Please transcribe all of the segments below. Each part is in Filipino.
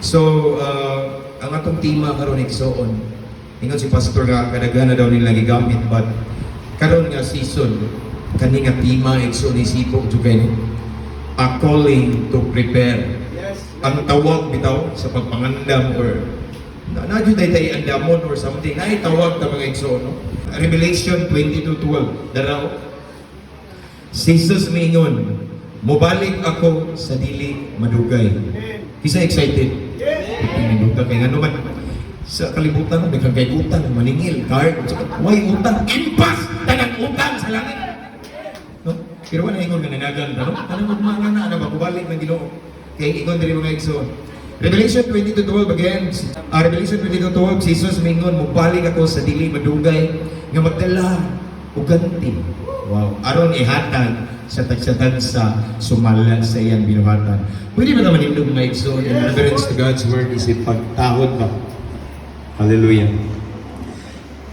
So, ang atong tema karon igsoon. Ingon si pastor nga kadaghan na daw nila gigamit, but karon nga season kani nga tema igsoon isipog jud kay a calling to prepare. Ang tawag bitaw sa pagpangandam or na jud tay andamon or something ay tawag ta mga igsoon, no? Revelation 22:12 daraw. Jesus mingon, mobalik ako sa dili madugay. Kisa excited? Minuta kay ngano man sa kalibutan may kay utang maningil card why utang impas tanang utang sa langit, no? Pero wala ingon nga nanagan no tanang mga na mabalik ng Ginoo kay ingon diri mga igsoon. Revelation 22:12 again. Revelation 22:12, Jesus mingon, mubalik ako sa dili madugay nga magdala og ganti. Wow, aron ihatag sa tagsatag sa sumala sa iyang binuhatan. Pwede ba naman yung mga igsoon in reverence to God's word is pagtahod ba? Hallelujah.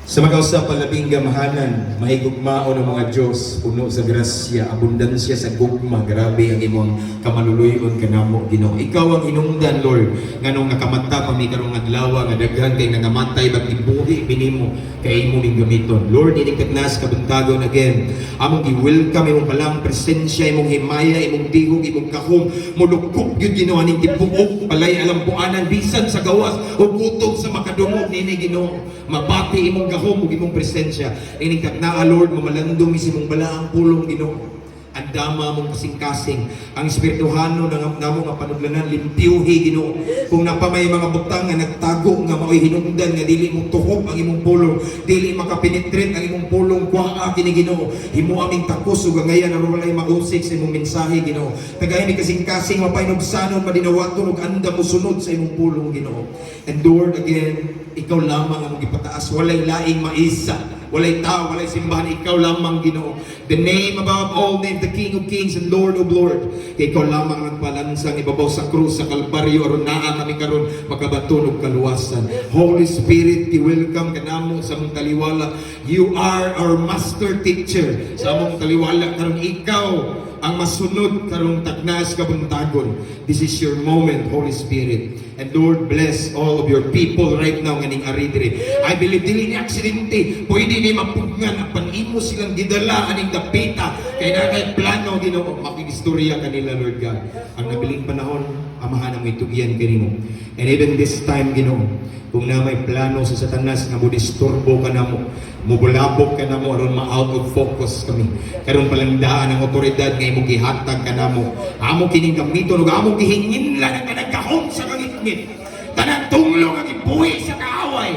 Sa mag-ausap palabing gamahanan, mahigugmao ng mga Diyos, puno sa grasya, abundansya sa gugma, grabe ang imong kamaluluyon kanamo Ginoo. Ikaw ang hinungdan, Lord, nganong nakamata kami karong adlaw nga daghan kay nangamatay bat ibuhi binimo kay imo ning gamiton. Lord, inikatnas kabuntagon again. Among gi-welcome imong palang presensya, imong himaya, imong tigog, imong kahom, mulukop gyud Ginoo aning tibuok, balay alampuanan bisan sa gawas ug gutom sa makadungog nini Ginoo. Mabati imong kahom ug imong presensya. Ining naa Lord, mamalandong imong balaang pulong Ginoo. Andama mong kasing-kasing ang espirituhano ng namo nga panudlanan limpyuhi Ginoo. Kung napamay mga butang nga nagtago nga maoy hinungdan nga dili mo tuhop ang imong pulong, dili makapenetrate ang imong pulong, kuha kini Ginoo. Himo aming takos ug ngayon aron walay mausik sa imong mensahe Ginoo. Tagay ni kasing-kasing mapainog-sanon madinawaton ug andam mo sunod sa imong pulong Ginoo. And Lord, again, ikaw lamang ang gipataas, walay laing maisa. Walay tao, walay simbahan, ikaw lamang Ginoo. The name above all names, the King of Kings and Lord of Lords. Ikaw lamang ang palansang ibabaw sa krus, sa Kalbaryo, aron naa kami karon makabaton og kaluwasan. Holy Spirit, i-welcome ka namo sa among taliwala. You are our master teacher. Sa among taliwala karon ikaw ang masunod karong tagnas kabuntagon. This is your moment, Holy Spirit. And Lord, bless all of your people right now nganing ari diri. I believe dili ni aksidente, pwede ni mapugnan ang panimo silang gidala aning dapita kay na kay plano Ginoo makigistorya kanila Lord God. Ang nabiling panahon, amahan ang itugyan kanimo. And even this time Ginoo, kung na may plano sa Satanas nga modisturbo ka namo, mubulabog ka namo aron ma-out of focus kami. Karon palangdaan ang otoridad nga imong gihatag ka namo. Amo kining gamiton ug amo gihinginlan ang nagkahom sa kangitngit. Tanang tunglong ang ibuhi sa kaaway.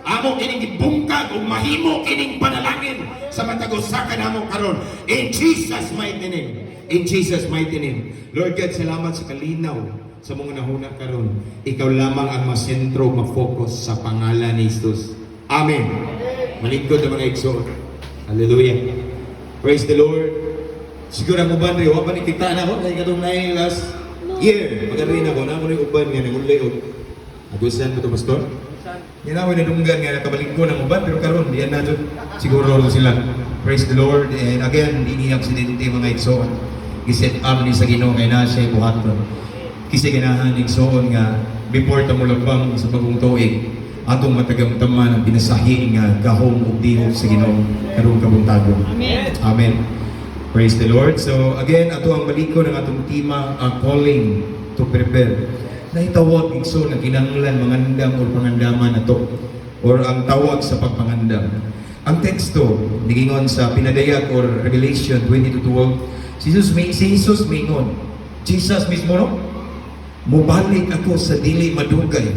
Amo kining gibungkag ug mahimo kining panalangin sa matag usa ka namo karon. In Jesus mighty name. In Jesus mighty name. Lord God, salamat sa kalinaw sa mga nahuna karon. Ikaw lamang ang masentro, ma-focus sa pangalan ni Jesus. Amen. Malingkod na mga igsoon. Hallelujah. Praise the Lord. Siguro mo ba rin, wala pa nikita na ako, kaya katong na last year. Magarin ako, na ako rin uban nga, nangulay o. Agusan mo ito, Pastor? Yan ako nadunggan nga, nakabaling ko ng uban, pero karon diyan na dyan. Siguro sila. Praise the Lord. And again, hindi aksidente mga igsoon. Giset up ni sa Ginoo kay na siya buhaton. Kasi ganahan igsoon nga before tamulabang sa bagong tuig atong matagamtaman ang binasahi nga gahom ug dihog sa Ginoo karong kabuntagon. Amen. Amen. Praise the Lord. So again, ato ang maliko ng atong tema, a calling to prepare. Nahitawag igsoon nga kinahanglan mangandam o pangandaman nato or ang tawag sa pagpangandam. Ang teksto nigingon sa pinadayag or Revelation 22:12, si Jesus mingon. Jesus mismo no? Mubalik ako sa dili madugay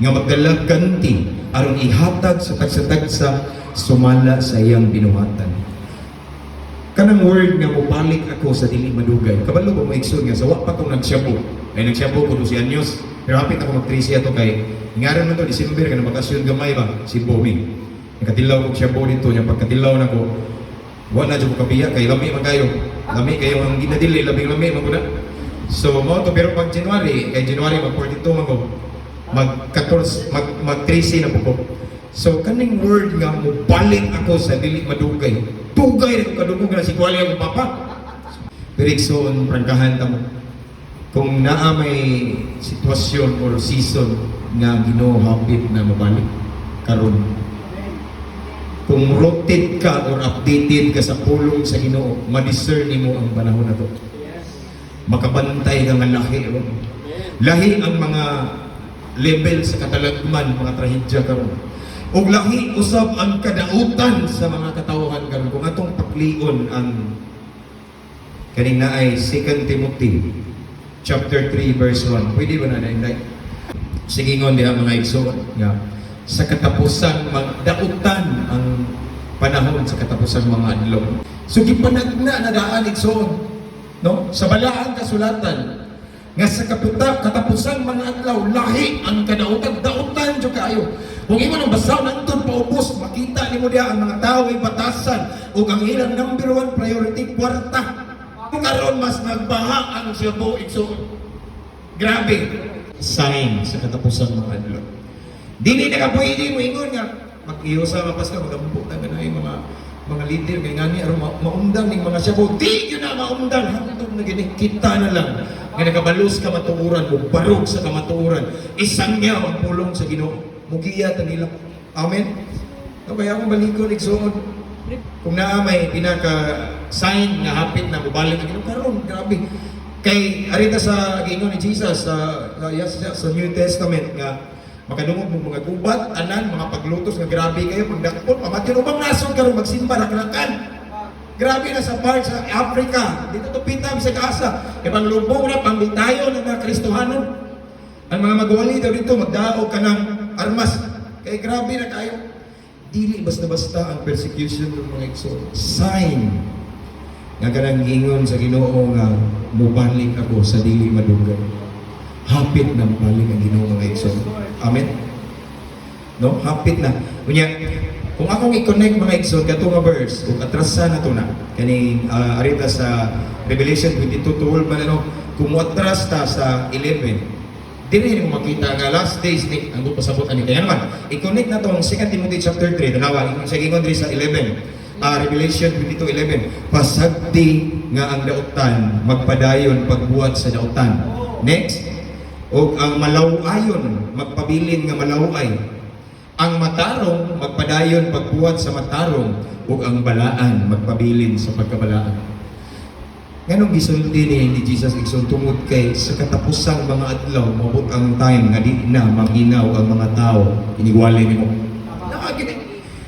nga magdala ganti aron ihatag sa tagsatag sa sumala sa iyang binuhatan. Kanang word nga mubalik ako sa dili madugay. Kabalo ba mo igsoon nga sa wa pa tong nagsyapo. Ay nagsyapo ko si anyos. Pero hapit ako mag-3 ato kay ngaran man to December kana bakasyon gamay ba si Bomi. Nakatilaw ko syapo dito nya pagkatilaw nako. Wala jud ko kabiya kay lami man kayo. Lami kayo ang ginadili labing lami man guna. So mo to pero pag January, kay January mag-42 man ko. Mag-14 mag-13 na po ko. So kaning word nga mo balik ako sa dili madugay. Tugay ra ko kadugog na si kwali ang papa. Pero igsoon prangkahan ta mo. kung naa may sitwasyon or season nga Ginoo hapit na mabalik karon, kung rooted ka or updated ka sa pulong sa Ginoo, ma-discern nimo ang panahon na to. Makabantay ka nga lahi. Lahi ang mga level sa katalagman, mga trahedya karon. Ug lahi usab ang kadautan sa mga katawhan karon. Kung atong paklion ang kaning naay 2 Timothy chapter 3 verse 1. Pwede ba na na? Sige ngon diha mga igsoon nga sa katapusan magdautan ang panahon sa katapusan mga adlaw. So gipanagna na daan igsoon, no? Sa balaang kasulatan nga sa katapusan mga adlaw lahi ang kadautan, dautan jud kaayo. Kung imo nang basaw nangton paubos, makita nimo diha ang mga tawo ay batasan ug ang ilang number 1 priority kwarta. Karon mas nagbaha ang Cebu igsoon. Grabe. Sign sa katapusan mga adlaw. Dili na ka pwede mo ingon nga mag-iusa mapas ka magampo ta na yung mga leader kay ngani aron maundang ning mga Cebu. Di gyud na maundang hangtod na gini kita na lang nga nagabalos ka matuuran ug barog sa kamatuoran. Isangyaw ang pulong sa Ginoo. Mugiya ta nila. Amen. Kaya akong balikon igsoon. Kung naa may pinaka-sign nga hapit na mabalik ang Ginoo karon, grabe. Kay arita sa Ginoo ni Jesus sa New Testament nga makadungog mo mga gubat, anan, mga paglutos nga grabe kayo pagdakpon, pamatin ubang nasod karon magsimba rakrakan. Grabe na sa part sa Africa, dito to pitam sa Gaza. Ibang lubong na pambitayo ng mga Kristohanon. Ang mga magwali daw dito magdaog ka ng armas. Kay grabe na kayo. Dili basta-basta ang persecution ng mga igsoon. Sign nga kanang ingon sa Ginoo nga mubalik ako sa dili madunggan. Hapit na mabalik ang Ginoo mga igsoon. Amen. No, hapit na. Unya, kung akong i-connect mga igsoon kato nga verse, kung atrasa na to na kani arita sa Revelation 22:12 man ano, kung atras ta sa 11. Dili mo makita nga last days ni ang pasabot ani kaya naman i-connect na tong 2 Timothy chapter 3 tanawa ingon sa ingon diri sa 11 Revelation 22:11 pasagdi nga ang dautan magpadayon pagbuhat sa dautan. Next, og ang malaw-ayon magpabilin nga malaway, ang matarong magpadayon pagbuhat sa matarong, ug ang balaan magpabilin sa pagkabalaan. Ganong gisulti ni Jesus igsoon tungod kay sa katapusang mga adlaw mabot ang time nga di na maminaw ang mga tao inigwali nimo.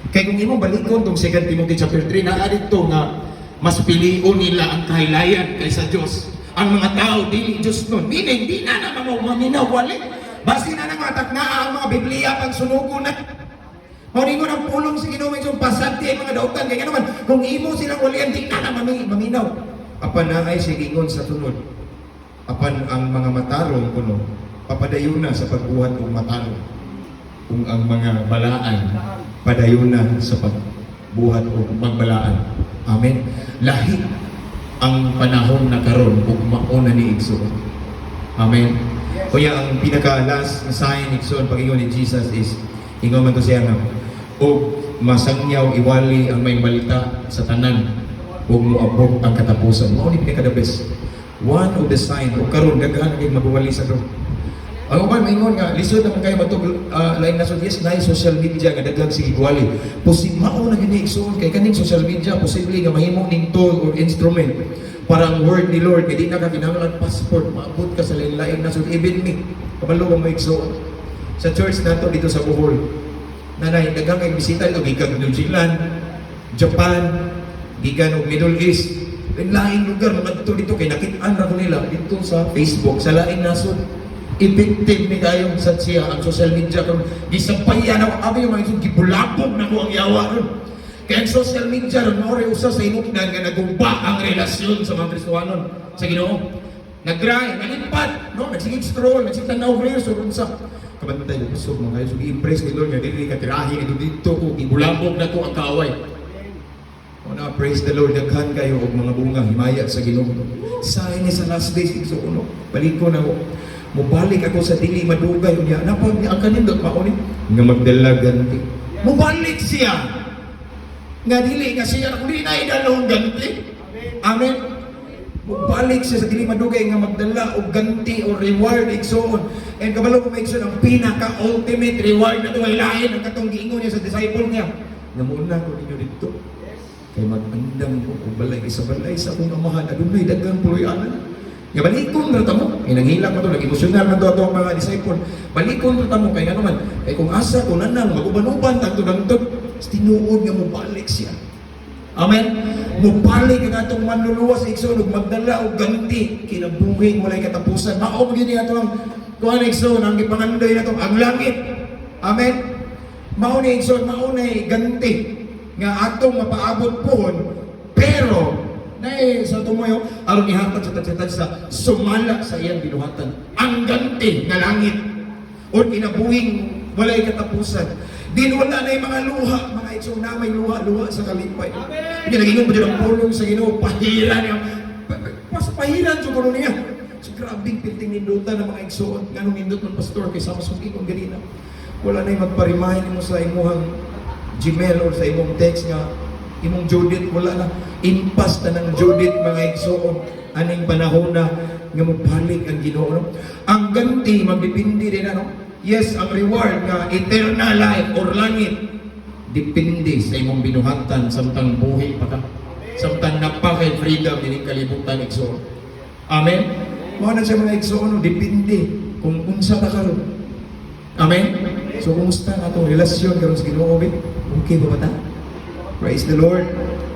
Kay kung imo balikon tong 2 Timothy chapter 3 naa dito nga mas pilion nila ang kahilayan kaysa Dios. Ang mga tao dili Dios nun. Meaning di na naman maminaw wali. Basi na nang mataknaa ang mga Biblia pang sunugon na. Mauningon ang pulong sa Ginoo igsoon pasagdi ang mga dautan kay naman kung imo silang walian di na naman maminaw. Apan na ay sigingon sa tunod. Apan ang mga matarong kuno, papadayon na sa pagbuhat ng matarong. Kung ang mga balaan, padayon na sa pagbuhat o pagbalaan. Amen. Lahi ang panahon na karon ug mauna ni igsoon. Amen. Kaya ang pinaka-last sign igsoon pag-ingon ni Jesus is, ingon man to siya nga, o masangyaw iwali ang may balita sa tanan ug moabot ang katapusan. Mao ni pinaka the best. One of the sign o karon daghan kay magwali sa do. Ang uban maingon nga lisod naman kayo matug lain na yes na social media nga daghan sige gwali. Posible mao na gini igsoon kay kaning social media posible nga mahimo ning tool or instrument para ang word ni Lord kay di na ka kinahanglan passport maabot ka sa lain nasod even me kabalo mo igsoon. Sa church nato dito sa Bohol. Nanay daghang kay bisita dito gikan New Zealand, Japan, gikan og Middle East, laing lugar madto dito kay nakit-an ra ko nila dito sa Facebook sa laing nasod. Effective ni kayo sa siya ang social media kung gisampayan ako abi yung mga gibulabog na ko ang yawa ron. Kaya ang social media ron mao usa sa inuknan nga nagumba ang relasyon sa mga Kristohanon sa Ginoo. Nag-dry, nalipat, no? Nagsige scroll, nagsige tanaw reels o sa kabantay ko so mga kayo gi-impress ni Lord nga dili ka tirahin dito ko gibulabog na ko ang kaaway. Una, praise the Lord, daghan kayo og mga bunga, himaya sa Ginoo. Sign sa last days, so uno, balik ko na ako. Mubalik ako sa dili madugay. Unya, napag ang kanindot mauni. Nga magdalagan. Mubalik siya. Nga dili nga siya, kung di na idalong ganti. Amen. Mubalik siya sa dili madugay nga magdala og ganti o reward igsoon. And kabalo ko maigsoon ang pinaka ultimate reward na tuway lain ang katong giingon niya sa disciple niya. Namuna ko ninyo dito. Kay mag-andam ko og balay sa akong amahan adunay daghang puloy-anan. Nga balikon ra ta mo. Nanghila pa to, nag-emosyonal man to ato ang mga disciple. Balikon ra ta mo kay nga naman. Kay kung asa ko nanang maguban-uban tagtod-tagtod, tinuod nga mo balik siya. Amen. Mubalik ang atong manluluwas sa igsoon ug magdala og ganti kinabuhi walay katapusan. Mao gyud ni atong kuan igsoon ang gipangandoy nato ang langit. Amen. Mao ni igsoon, mao nay ganti nga atong mapaabot pohon, pero nay sa tumoyo aron ihatag sa tatad sa sumala sa iyang binuhatan ang ganti nga langit o kinabuhing walay katapusan. Din wala na yung mga luha, mga igsoon na may luha sa kalipay. Hindi nagingon pa din ang pulong sa Ginoo, pahiran niya. Pahiran sa kuno niya. So grabing pilting nindutan ng mga igsoon. Ganong nindot ng pastor, kay sama sa ikong ganina. Wala na yung magparimahin mo sa imuhang Gmail or sa imong text nga imong Judith, wala na. Impas na ng Judith, mga igsoon. Aning panahon na nga mabalik ang Ginoo. No? Ang ganti, magdipindi din ano? Yes, ang reward nga eternal life or langit depende sa imong binuhatan samtang buhi pa ka. Samtang napakay freedom dining kalibutan igsoon. Amen. Mao na sa mga igsoon, no? Depende kung unsa ta karon. Amen. So kumusta ang atong relasyon karon sa Ginoo? Okay ba ta? Praise the Lord.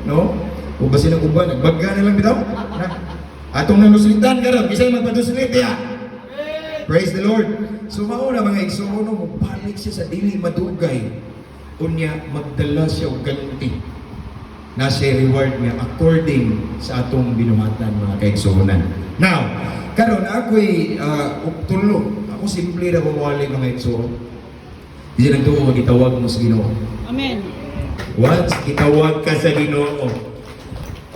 No? O basin ang uban, nagbagga na lang bitaw. Atong nanuslitan karon, bisay magpaduslit ya. Praise the Lord. So mauna mga igsoon, no, mabalik siya sa dili madugay. Unya magdala siya og ganti. Na siya reward niya according sa atong binuhatan mga kaigsuonan. Now, karon ako'y tulo. Ako simple na bumawali mga igsoon. Hindi lang ito magitawag mo sa Ginoo. Amen. Once itawag ka sa Ginoo,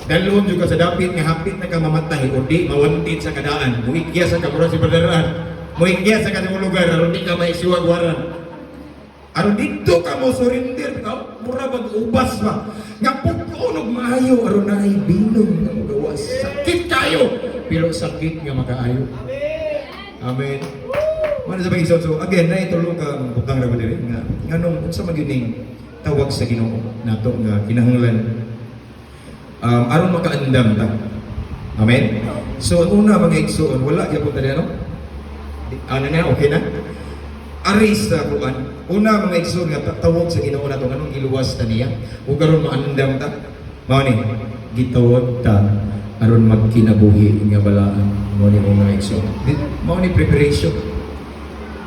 dalon juga sa dapit nga hapit na ka mamatay o di mawantit sa kadaan. Muikya sa kamura si Padaran. Muikya sa kanong lugar aron di ka maisiwagwaran. Aron dito ka mo surrender ka, mura mag-ubas ba? Nga pagkunog maayo aron na ay bilong nga magawas. Sakit kayo, pero sakit nga makaayo. Amen. Ano sa pag-isot? So again, na itulong ka butang na ba diri nga nganong unsa magining tawag sa Ginoo nato nga kinahanglan aron makaandam ta. Amen. So ang una mga igsoon, wala gyapon ta ano? Ano na, okay na? Aris sa kuan. Una mga igsoon nga tawag sa Ginoo nato nganong iluwas ta niya ug karon maandam ta. Mao ni gitawag ta aron magkinabuhi nga balaan. Mao ni mga igsoon. Mao ni preparation.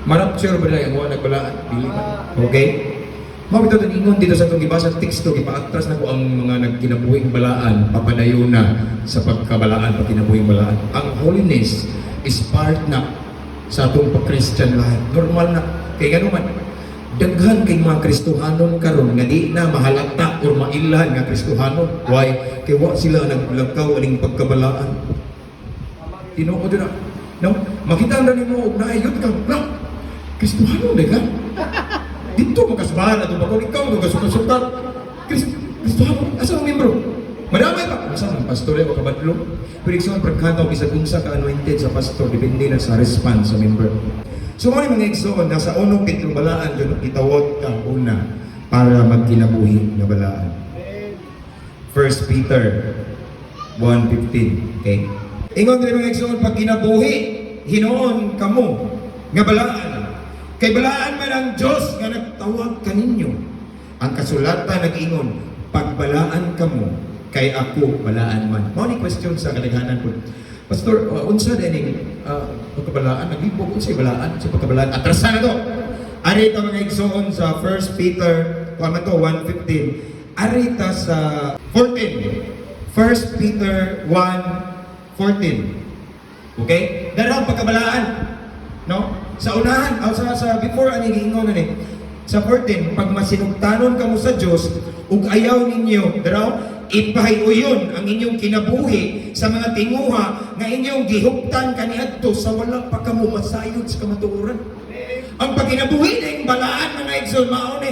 Manapture ba na yung mga nagbalaan? Dili ba? Okay? Mao ito ingon dito sa itong gibasa teksto, gipaatras na ko ang mga nagkinabuhing balaan, papadayon na sa pagkabalaan, pagkinabuhing balaan. Ang holiness is part na sa atong pag-Christian life. Normal na. Kaya gano'n man, daghan kay mga Kristohanon karon nga di na mahalata o mailan nga Kristohanon. Why? Kaya wa sila naglakaw aning pagkabalaan. Tinuod na. No? Makita na ni mo, naayot ka. No? Kristohanon na ka? Dito makasbahan at bakon ikaw nung kasukat-sukat. Kristohanon, asa ang membro? Madamay pa. Asa ang pastor ay makabadlo? Pero ikso ang pagkataw isang unsa ka-anointed sa pastor, depende na sa response sa member. So mga mga igsoon, nasa unong pitong balaan, yun itawag ka una para magkinabuhi na balaan. 1 Peter 1:15. Okay? Ingon din mga igsoon, pag kinabuhi, hinoon kamo nga balaan. Kay balaan man ang Diyos nga nagtawag kaninyo. Ang kasulatan nag-ingon, pagbalaan kamo, kay ako balaan man. Mao ni question sa kadaghanan po. Pastor, unsa din pagkabalaan, naglibog unsay balaan, sa pagkabalaan. Atrasan na to. Ari ta mga igsoon sa 1 Peter 1:15. Ari ta sa 14. 1 Peter 1:14. Okay? Dara pagkabalaan. No? Sa unahan, sa before ani giingon ani. Sa 14, pag masinugtanon kamo sa Dios ug ayaw ninyo, daraw ipahiuyon ang inyong kinabuhi sa mga tinguha nga inyong gihuptan kaniadto sa wala pa kamo masayod sa kamatuoran. Ang pagkinabuhi ning balaan mga igsoon mao ni.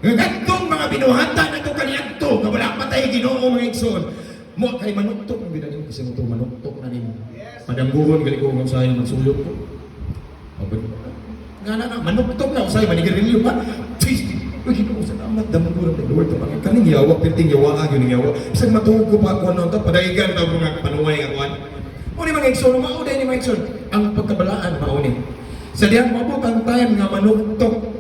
Ngadtong mga binuhatan ato kaniadto nga wala pa tay Ginoo mga igsoon. Mo kay manuktok ang bidanin kasi mo to manuktok na nimo. Padangguhon gali ko kung saan magsulot ko. Abot. Nga manuktok na usay manigirilyo pa. Please, uy ko sa amat damo ko ng Lord pa kaning yawa perting yawa gyud yawa. Bisag matuog ko pa ko nang ta padaygan ta mga panuway nga kuan. Mo ni mga igsoon mao day ni mga igsoon ang pagkabalaan mao ni. Sa diyang mabutang time nga manuktok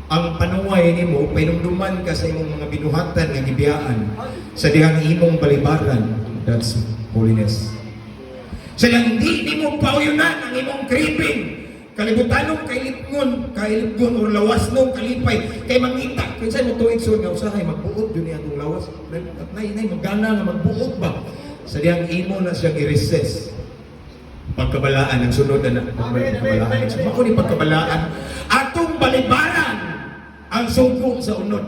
ang panuway nimo painumduman ka sa imong mga binuhatan nga gibiyaan sa dihang imong balibaran. That's holiness. Sa dihang hindi nimo pauyunan ang imong creeping kalibutanong kailipgon o lawas nung kalipay kay mangita kinsa mo tuig so nga usahay magbuot yun atong lawas at nay magana nga magbuot ba sa dihang imo na siyang i-recess pagkabalaan ang sunod na pagkabalaan. So ako ni pagkabalaan atong balibaran ang sungko sa unod.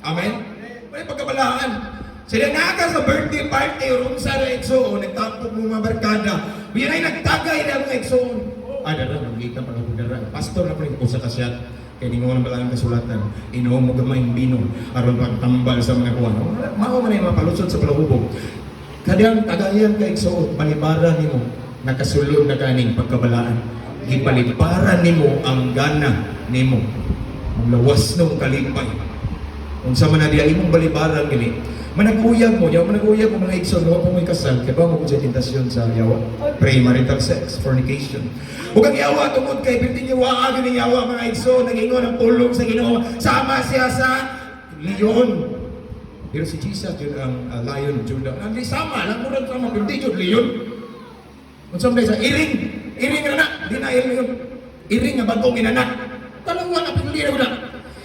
Amen? May pagkabalaan. Sila nga sa birthday party o sa Exoon, nagtapog mga barkada. Yan ay nagtagay na mga Exoon. Dara, nagkita pa ng dara. Pastor na po yung usa ka siya. Kaya hindi mo naman lang kasulatan. Inuom mo gamay yung bino. Aron pagtambal sa mga kuwan. Mao man ay mapalusot sa palahubog. Kadang tagayan ka Exoon, palibaran ni mo. Nakasulod na kaning pagkabalaan. Ipalibaran ni mo ang gana ni mo. Ang lawas nung kalipay. Kung sa manadiya imong balibaran gini, managuyag mo mga igsoon, huwag mo may kasal, kaya ba mo kung sa tentasyon sa yawa? Premarital sex, fornication. Huwag ang yawa, tungod kay pinting yawa, agad ng yawa mga igsoon, nag-ingon ang pulong sa Ginoo, sama siya sa leon. Pero si Jesus, yun ang lion, Judah. Hindi sama, lang mo rin sama, hindi yun, leon. Kung saan sa iring na, di na iring yun. Iring nga bagong inanak. Talawa na pinuli na ko na.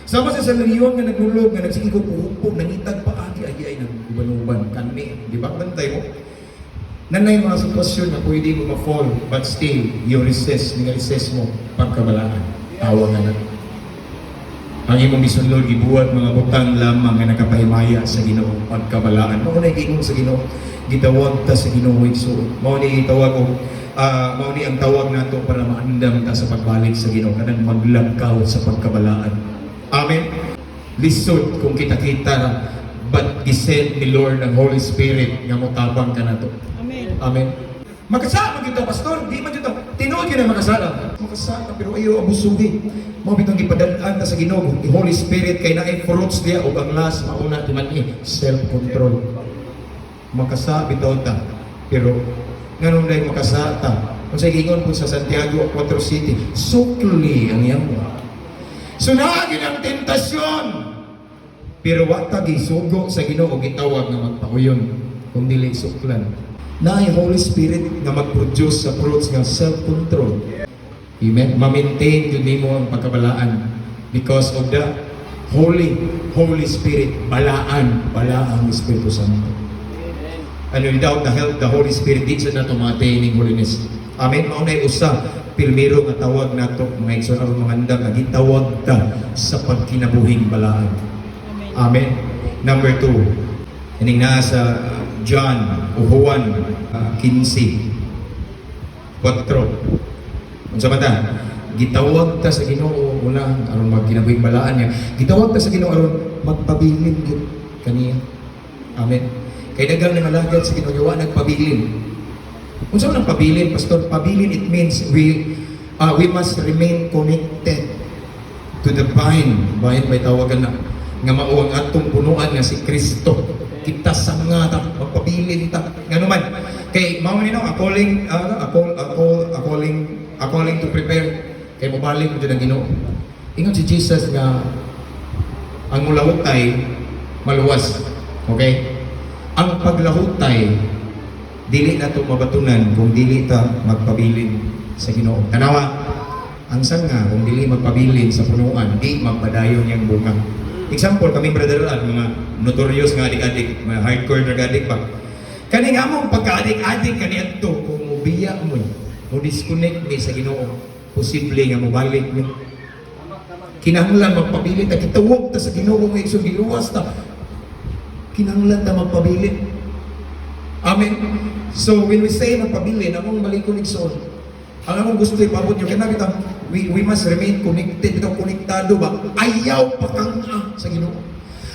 Sama sa leon nga naglulog, nga nagsigig ko puhupo, nangitag pa ay ng uban-uban, kami. Di ba? Bantay mo. Nanay mga sitwasyon na pwede mo ma-fall, but still, you resist mo, pagkabalaan. Tawa nga na. Ang imong gisunod, gibuhat mga butang lamang nga nakapahimaya sa Ginoo, pagkabalaan. Mao na igingong sa Ginoo, gitawag ta sa Ginoo so mao ni tawag ko mao ni ang tawag nato para maandam ta sa pagbalik sa Ginoo kanang maglangkaw sa pagkabalaan. Amen. Lisod kung kita-kita but gisend ni Lord ang Holy Spirit nga motabang ka nato. Amen. Amen. Makasama kita pastor, di man dito. Tinuod yun ang makasala. Makasala pero ayo abusuhin. Mao bitong gipadalan ta sa Ginoo, the Holy Spirit kay naay fruits diya ug ang last mauna timan self-control. Makasa bitaw ta pero nganong dai makasa ta kung sa gingon po sa Santiago 4 City sukli ang yawa sunagin ang tentasyon pero wa ta gisugo sa Ginoo gitawag nga magpahuyon kung dili suklan naay Holy Spirit nga mag-produce sa fruits nga self-control. Amen. Ma-maintain yun nimo ang pagkabalaan because of the Holy Spirit balaan ang Espiritu Santo. And without the help the Holy Spirit, di siya na tumatay holiness. Amen. Maunay usa, pilmiro nga tawag nato mga igsoon aron mangandam nga gitawag ta sa pagkinabuhing balaan. Amen. Number 2. Ining naa sa John o Juan 15. 4. Unsa man ta? Gitawag ta sa Ginoo una aron magkinabuhing balaan niya. Gitawag ta sa Ginoo aron magpabilin gyud kaniya. Amen. Kay dagang nangalagad sa Ginoo nagpabilin. Unsa man ang pabilin, pastor? Pabilin it means we must remain connected to the vine. Vine by tawagan na nga mao ang atong punuan nga si Kristo. Kita sanga ta magpabilin ta. Ngano man kay mao nino calling to prepare kay mobalik mo ang Ginoo. Ingon si Jesus nga ang mulahutay maluwas. Okay? Ang paglahutay dili na ito mabatunan kung dili ta magpabilin sa Ginoo. Tanawa, ang sanga kung dili magpabilin sa punuan, di magpadayon yang bunga. Example, kami brother mga notorious nga adik-adik, mga hardcore drug addict pa. Kani nga mong pagka-adik-adik kaniadto kung mubiya mo, mo disconnect ni sa Ginoo, posible nga mobalik mo. Kinahanglan magpabilin ta kitawag ta sa Ginoo nga igsoon giluwas ta. Kinahanglan ta magpabilin. Amen. So when we say magpabilin, among balikon igsoon. Ang among gusto ipabot nyo, kaya kita, we must remain connected. Ito konektado ba? Ayaw pa kang sa Ginoo.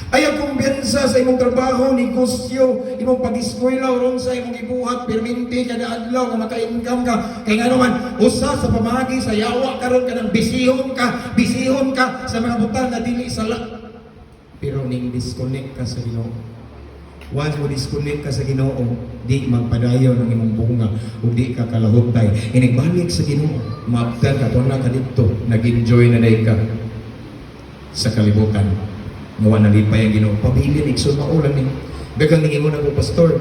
Ayaw kumbiyansa sa imong trabaho, negosyo, imong pag-eskwela, uron sa imong ibuhat, perminti, kada adlaw, nga maka-income ka. Kaya nga naman, usa sa pamagi, sa yawa, karon ka ng bisihon ka sa mga butang na dili sala. Pero ning disconnect ka sa Ginoo. Once mo disconnect ka sa Ginoo, di magpadayon ang imong bunga, o di ka kalahutay. Inigbalik sa Ginoo, maabdan ka, na ka dito, nag-enjoy na day ka sa kalibutan. Nawa nalipay ang Ginoo. Pabilin, ikso maulan ni. Gagang ningingon ako, pastor.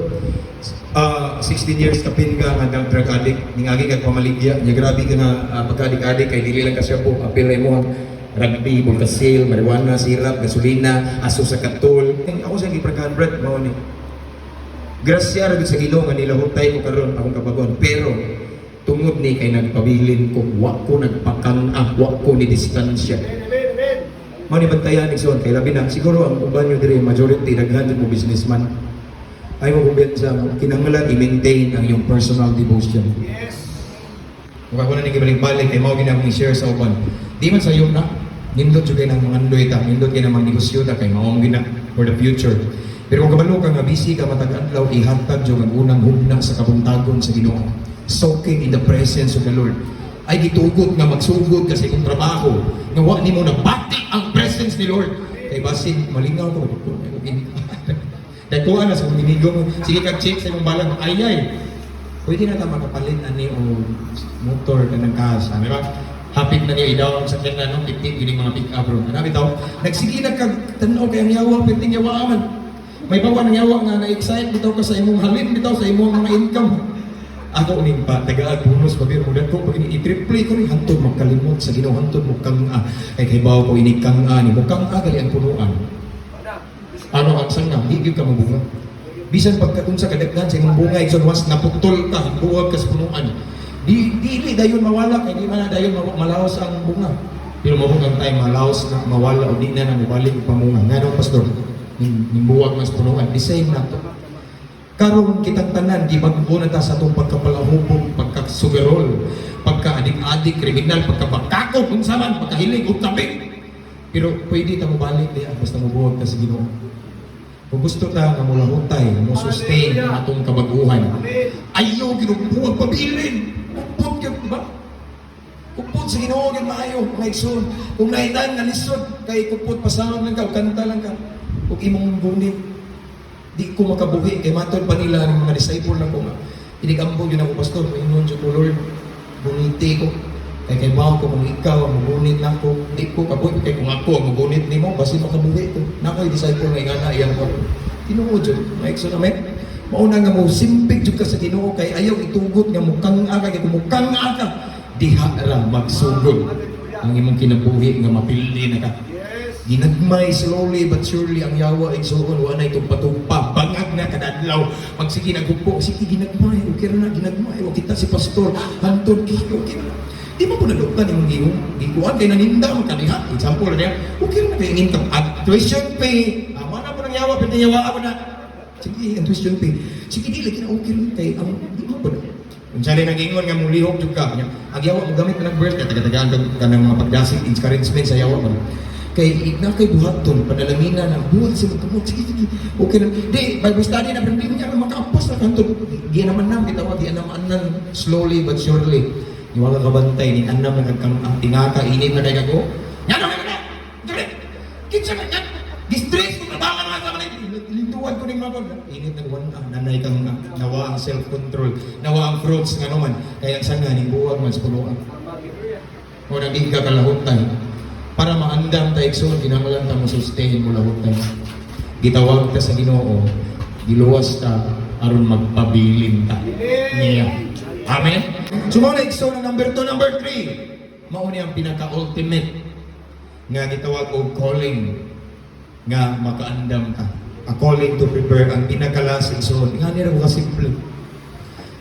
16 years kapin ka nga drug addict. Ningagi ka pamaligya. Nya grabe ka nga pagka-addict-addict kay dili lang kasi po. Apil na mo rugby, bulkasil, marijuana, sirap, gasolina, aso sa katul. Ako sa gipragahan, Brett, mao ni. Grasya ra sa Ginoo nga nilahutay ko karon akong kabagon. Pero tungod ni kay nagpabilin ko, wa ko nagpakang-ah, wa ko ni distansya. Mao ni bantayan igsoon kay labi na siguro ang uban nyo dire majority daghan mo businessman. Ay mo kumbiyansa kinahanglan i-maintain ang iyong personal devotion. Yes. Kung ako na nagibalik-balik kay mao ginang i-share sa uban. Di man sayo na nindot jud kay nang mangandoy ta, nindot kay nang magnegosyo ta kay mao gina for the future. Pero kung kabalo ka nga busy ka matag adlaw ihatag jud ang unang hugna sa kabuntagon sa Ginoo. Soaking in the presence of the Lord. Ay gitugot nga magsugod kasi kung trabaho nga wa nimo na bati ang presence ni Lord kay basin malingaw ko dahil ko na sa minigong sige kag-check sa imong balang ay pwede na ta makapalit ani o motor ka ng kasa di ba hapit na niya idaw sa sakyan na no 50 yun mga pick up bro ano bitaw nagsige na kag tan-aw kay ang yawa perting yawa man may bawa ng yawa nga na-excite bitaw ka sa imong halin bitaw sa imong mga income. Ako ning pa tagaan bonus pabir udan ko pag i-triple ko ni hantod magkalimot sa Ginoo hantod mo kang kay hibaw ko ini kang ni mo kang gali ang punuan. Ano ang sanga higit ka mabunga. Bisan pagkatunsa kadaghan sa imong bunga igsoon was naputol ka buwag ka sa punuan. Dili dayon mawala kay di man na dayon malawas ang bunga. Pero mabugang tayo malawas na mawala o di na mabalik ang pamunga. Ngano pastor? Ning buwag mas punuan the same na to. Karon kitang tanan gibag-o na ta sa atong pagkapalahubog, pagkasugarol, pagka-adik-adik, kriminal, pagkabakakot, kung saman, pagkahilig, utabi. Pero pwede ta mo balik diyan basta mabuwag ka sa Ginoo. Kung gusto ta nga mulahutay, mo sustain ang atong kabaguhan. Ayaw ginubuwag pabilin. Kupot gyud ba? Kupot sa Ginoo gyud maayo, maigsoon. Kung naitan nga lisod kay kupot pasahon lang ka, kanta lang ka. Ug imong gunit di ko makabuhi kay matod pa nila ng mga disciple lang ko nga inigambo yun ako pastor maingon dyan ko Lord buniti ko kay mao ko kung ikaw ang magunit na ko di ko kabuhi kay kung ako ang magunit ni mo basi makabuhi ko na ko yung disciple nga ingana iyang ko tinuod dyan maikso namin mauna nga mo simpig dyan ka sa Ginoo kay ayaw itugot nga mukang aga kay kung mukang aga diha ra magsugod ang imong kinabuhi nga mapildi na ka. Ginagmay slowly but surely ang yawa igsoon wa nay tumpa-tumpa bangag na kadadlaw pag sige nagupo sige ginagmay okay na ginagmay wa kita si pastor hantod okay na di mo po naduktan imong gikuan kay naninda man kaniha example niya okay na kay income at tuition pay mana po nang yawa pwede yawa ako na sige ang tuition pay sige di lagi na okay na kay ang di mo po kung sali nag-ingon nga mong lihok jud ka ang yawa mo gamit na nag-birth kay taga-tagaan ka ng mga pagdasig encouragement sa yawa mo kay kay buhaton padalamina na buhat sa mga sige okay na di Bible study na pero hindi niya makaapos na kanto di naman nam bitawag di naman nan slowly but surely iwala ka bantay ni annam nagkang tingaka init na kay ko yan na dire kinsa man yan distress ko trabaho na sa kanila lintuan ko ning mga init na wan nanay kang nawa ang self control nawa ang fruits nga naman kaya sanga ni buwag man sa punuan o naging ka kalahutay para maandam ta igsoon kinahanglan ta mo sustain mo lahot tayo. Gitawag ta sa Ginoo, giluwas ta aron magpabilin ta niya. Amen. Sumala igsoon ang number 2, number 3. Mao ni ang pinaka-ultimate nga gitawag og calling nga makaandam ka. A calling to prepare ang pinaka-last igsoon. Nga ni ra ko simple.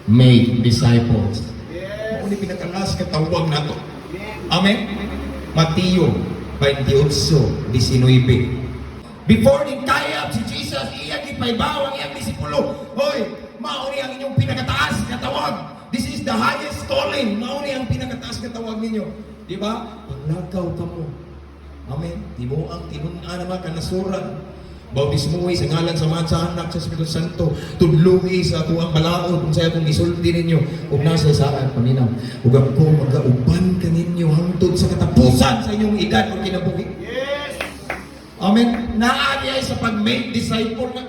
Make disciples. Mao ni pinaka-last nga tawag nato. Amen. Mateo 28:19. Before ni kayab si Jesus, iya gipaybaw ang iyang disipulo. Hoy, mao ni ang inyong pinakataas nga tawag. This is the highest calling. Mao ni ang pinakataas nga tawag ninyo. Di ba? Paglakaw ka mo. Amen. Di mo ang tinun-an naman ka nasuran. Bautismuhi sa ngalan sa Ama, sa Anak, sa Espiritu Santo. Tudluhi sa tuwang balaod kung saya kong isulti ninyo ug nasa saan paminaw. Ug ako magauban kaninyo hangtod sa katapusan sa inyong edad ug kinabuhi. Yes. Amen. Naagay sa pag-make disciple na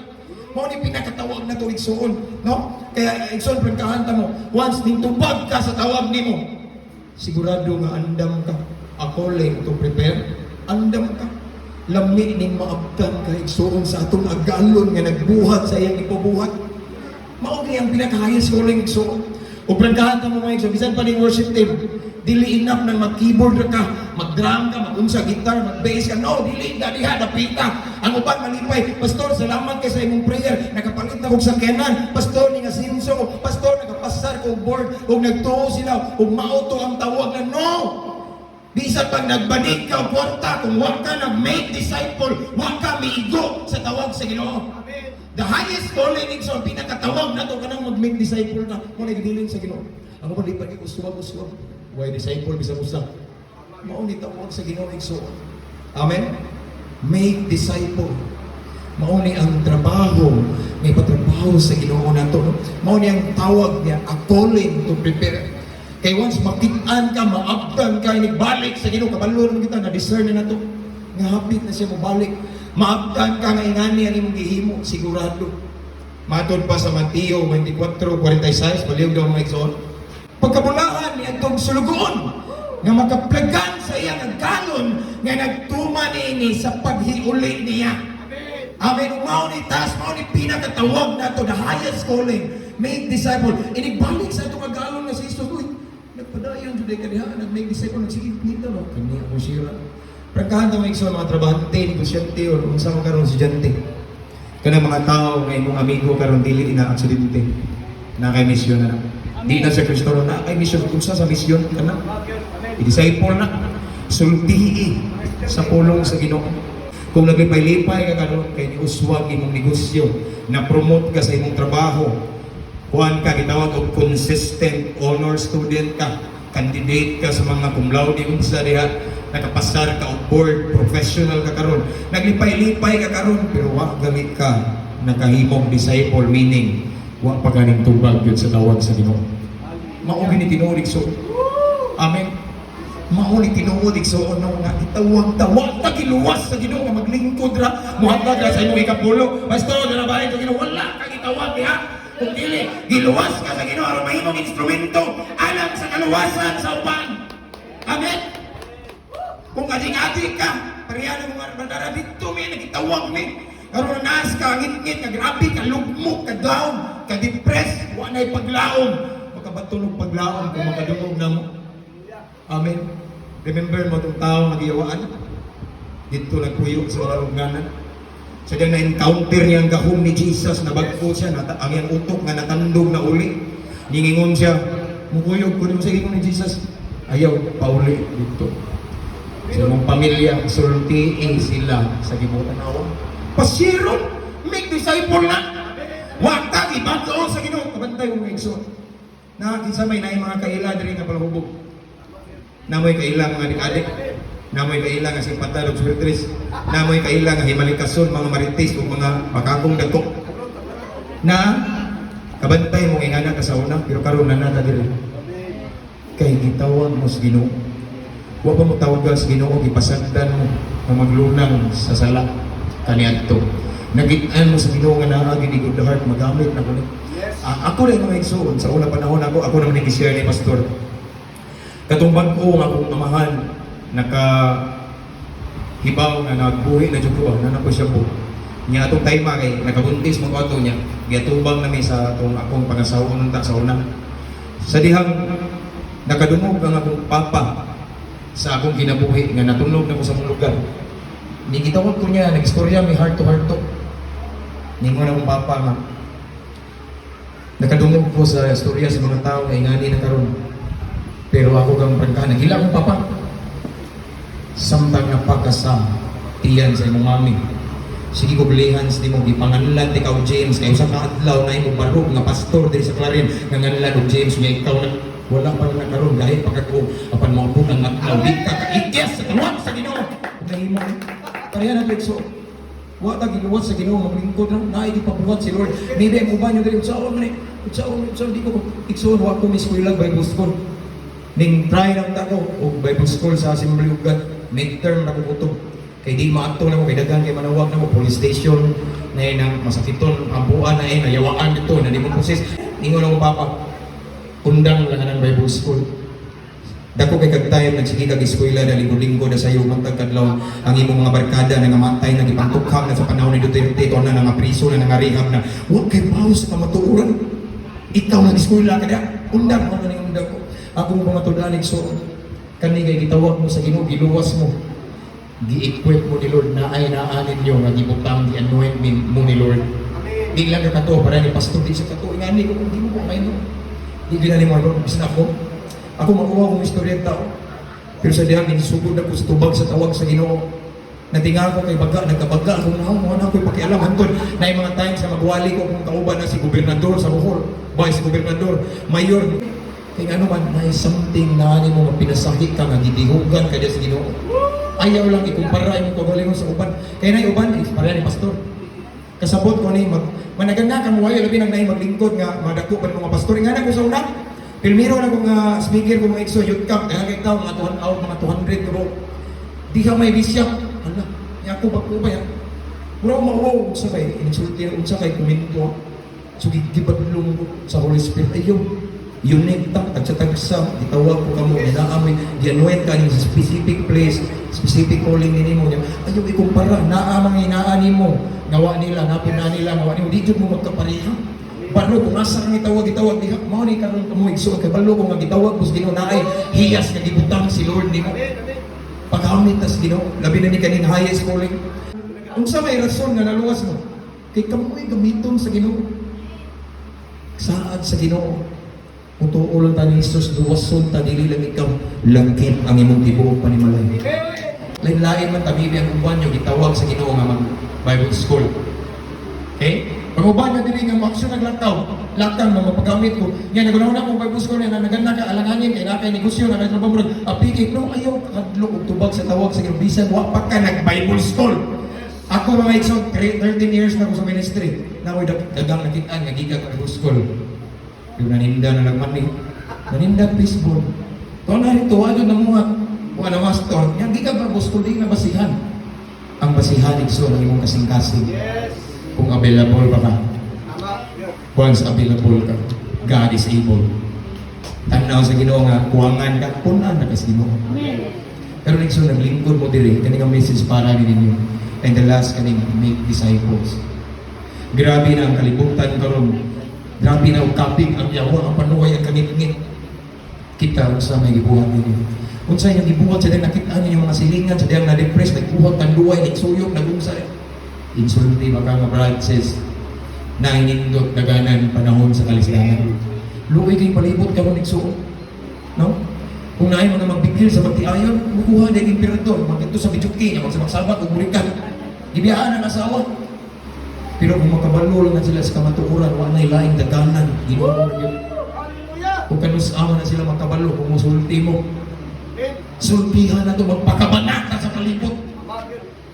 mo ni pinakatawag na to igsoon, no? Kaya igsoon pagkahanta mo, once nintubag ka sa tawag nimo, sigurado nga andam ka. According to prepare, andam ka. Lami ning maabtan ka igsoon sa atong agalon nga nagbuhat sa iyang ipabuhat. Mao kay ang pinaka-highest calling igsoon. O pagkahanta mo mga igsoon, bisan pa ning worship team, dili enough nang mag-keyboard ka, mag-drum ka, mag-unsa gitar, mag-bass ka. No, dili na diha napita. Ang uban malipay, pastor, salamat kay sa imong prayer. Nakapalit na kog sakyanan. Pastor ni Asinso, pastor nakapasar kog board, ug nagtuo sila ug mauto ang tawag na no. Bisan pag nagbanig ka kwarta, kung wag ka nag-make disciple, wag ka miigo sa tawag sa Ginoo. The highest calling is ang pinakatawag na to kanang mag-make disciple na kung nagdiling sa Ginoo. Ang malipay kay uswag-uswag. Why disciple bisa usa? Mao ni tawag sa Ginoo igsoon. Amen. Make disciple. Mao ni ang trabaho, may patrabaho sa Ginoo nato. No? Mao ni ang tawag niya, a calling to prepare. Kay once makitaan ka, maabdan ka, balik sa Ginoo, kabalo naman kita, na-discern na to. Nga hapit na siya mabalik. Maabdan ka nga ingani ang imong gihimo, sigurado. Matod pa sa Mateo 24:46, baliw daw mga igsoon. Pagkabulaan niya itong sulugoon, nga makaplagan sa iyang agalon, nga nagtuman ini sa paghiuli niya. Amen. Mao ni taas, mao ni pinakatawag na to, the highest calling, make disciple. Inibalik sa itong agalon na si Jesus. Uy, nagpadayon today kaniha, nag-make disciple, nagsigit nito, no? Kaniha ko sira. Pagkahanda mga igsoon, mga trabahante, negosyante, o kung saan karon estudyante. Kanang mga tao, nga imong amigo karon dili na aksidente. Na kay misyon na. Di na sa Kristo na kay misyon kung sa misyon kana. I-disciple na. Sultihi sa pulong sa Ginoo. Kung naglipay-lipay ka karon kay uswag imong negosyo, na promote ka sa imong trabaho, kuan ka gitawag og consistent honor student ka, candidate ka sa mga cum laude unsa diha, nakapasar ka og board, professional ka karon, naglipay-lipay ka karon pero wa gamit ka nakahimong disciple, meaning wa pa ganing tubag gyud sa tawag sa Ginoo. Mao gini tinuod so. Amen. Mao ni tinuod so ano nga itawag-tawag ta giluwas sa Ginoo nga maglingkod ra, muhatag ra sa imong ikapulo. Pastor, na ba ito Ginoo? Wala ka gitawag diha. Kung dili, giluwas ka sa Ginoo aron mahimong instrumento alang sa kaluwasan sa uban. Amen. Kung adik-adik ka, pareha ng mga bandara dito may nagitawag mi. Karon naas ka, ngit-ngit, ka grabe, ka lugmok, ka down, ka depressed, wa na'y paglaom. Makabatunog paglaom kung makadungog na mo. Amen. Remember mo itong tao nagiyawaan? Dito nagpuyo sa mga lugnanan. So dyan na-encounter niya ang gahom ni Jesus, nabagpo siya, ang iyang utok nga natandog na uli. Ningingon siya, mukuyog ko rin sa ingon ni Jesus. Ayaw, pauli dito. Sa mga pamilya, sultiin sila sa gibutan awa. Pasiron, make disciple na. Huwag ka, ibato sa Ginoo. Kabantay mo ikso. Nakakisa may na mga kaila diri nga palahubog. Namoy kaila mga adik-adik. Namoy kaila nga simpatad o spiritres. Namoy kaila nga himalikason, mga marites o mga makakong dagko. Na kabantay mo ingana ka sa una, pero karon na nata diri. Kay gitawag mo sa Ginoo. Wa pa mo tawag sa Ginoo, gipasagdan mo ang maglunang sa sala kaniadto. Nagitan mo sa Ginoo nga naa gid good heart magamit na kuno. Ako rin mga igsoon sa una panahon ako naman nag-share ni pastor. Katumbang ko nga akong amahan hibaw na nagbuhi na jud ko na ko siya po. Nya atong time kay nakabuntis mo ato niya. Giatubang nami sa atong akong pangasawon ta sa una. Sa dihang nakadungog ang akong papa sa akong kinabuhi nga natunog na ko sa mong lugar. Nigitawag ko niya, nag-istorya, may heart to heart to. Ningon akong papa nga. Nakadungog ko sa istorya sa mga tao na ingani na karon. Pero ako kang prangkahan, nagila akong papa. Samtang napakasam, tiyan sa imong mami. Sige ko bilihan sa imong gipanganlan ikaw James, kayo sa kaadlaw na imong barog nga pastor diri sa Clarin, nga nganlan og James, nga ikaw na wala pa na karon dahil pagkako apan mo po nang matlaw di ka kaikes sa tuwag sa Ginoo. Nahimo pareha na so Wa ta giluwas sa Ginoo maglingkod lang naay di pabuhat si Lord. Maybe mo ba nyo diri unsaon man unsaon di ko igsoon wa ko mi eskwela Bible school. Ning try lang ta ko og Bible school sa Assembly of God. Midterm na ko kutob. Kay di maato na ko kay daghan kay manawag na ko police station na nang masakiton ambuan na nayawaan dito na di mo proses. Ingon ako papa. Undang lang ng Bible school. Dako kay kagtayon nagsige kag eskwela na linggo-linggo na sayo matag kadlaw ang imong mga barkada na namatay na gipantukhang na sa panahon ni Duterte o na nga priso na nga rehab na wa kay paus ka matuuran. Ikaw na eskwela kada undang mo na ning undang ko. Akong mga tudanig so kani kay gitawag mo sa Ginoo giluwas mo. Gi-equip mo ni Lord na ay naanin niyo nga gibutang di anointment mo ni Lord. Di lang ka kato para ni pastor di sa kato ngani ko di mo ko maino. Di ginani mo bisan ako. Ako makuha kong istoryenta ko. Pero sa diyan, inisugod na ko sa tubag sa tawag sa Ginoo. Natinga ko kay baga, nagkabaga ako na mo na ako'y pakialam hantod. Na yung mga times na magwali ko kung kauban na si gobernador sa Bohol. Bay si gobernador, mayor. Kaya ano man, na something na ano mo mapinasahi ka nga, gidihugan ka dyan sa Ginoo. Ayaw lang ikumpara yung kagaling sa uban. Kaya na yung uban, pareha ni pastor. Kasabot ko ni managanda ka mo, ayaw labi nang maglingkod nga, madako pa ng mga pastor. Nga na ko sa una, Pilmiro na kung speaker kung mga exo youth camp, kaya kay tao mga 200 euro. Di ka may bisya. Hala, ako ba yan? Mura mauwaw sa kay, insulti sa kay kuminto. So gibadlong sa Holy Spirit. Ayaw, unique ta, tagsa-tagsa, itawag ko kamo, inaamoy, gianuet ka niyo sa specific place, specific calling nini mo niya. Ayaw, ikumpara, naamang inaanin mo. Gawa nila, napin na nila, gawa nila. Di mo magkaparihan. Balo kung asa kang itawag diha mao ni karon kamo igsuon kay balo kung gitawag kus Ginoo naay hiyas nga gibutang si Lord nimo paghamit tas Ginoo labi na ni kaning highest calling unsa may rason nga naluwas mo kay kamoy gamiton sa Ginoo saad sa Ginoo utuol ta ni Jesus duwason ta dili lang ikaw langkit ang imong tibuok panimalay lain-lain man tabibi ang uban nyo gitawag sa Ginoo nga mag Bible school okay. Pag-uban na dili nga aksyon naglakaw, lakang mga paggamit ko. Yan nagunahon ako Bible school na naganda ka alanganin kay nakay negosyo na may trabaho apiki no ayaw kadlo og tubag sa tawag sa bisan wa pa ka nag Bible school. Ako mga igsoon 13 years na ako sa ministry. Na ako dagang nakitaan nga giga ka Bible school. Yung naninda na nagman ni naninda baseball. Tuwa na rito ano na mga wala master. Yang giga ka Bible school di na basihan. Ang basihan igsoon ang imong kasing-kasing. Yes. Kung available pa ka. Once available ka, God is able. Tanaw sa Ginoo nga, kuwangan ka, punan na ka sa Ginoo. Pero nagso, naglingkod mo diri, kaning ang message para ninyo. And the last, kaning make disciples. Grabe na ang kalibutan karon. Grabe na ang kapig, ang yawa, ang panuway, ang kangit-ngit. Kita, sa may gibuhat ninyo. Kung sa inyong gibuhat, sa dahil nakita ninyo mga silingan, sa dahil na-depress, nagbuhat, tanduay, nagsuyok, nagungsay. Insulti baka nga branches na inindot daganan panahon sa kalisdanan. Luoy kay palibot ka mo nigsuon. No? Kung naay mga magbigil sa magtiayon, mukuha na yung emperador, magdito sa Bijuki, niya magsabak-sabak, umurikan. Gibiyaan ang asawa. Pero kung makabalo lang sila sa kamatuuran, wala na laing daganan, ginoo na yun. Kung kanus-awa na sila makabalo, kung musulti mo, sultihan na ito, magpakabanak sa palibot.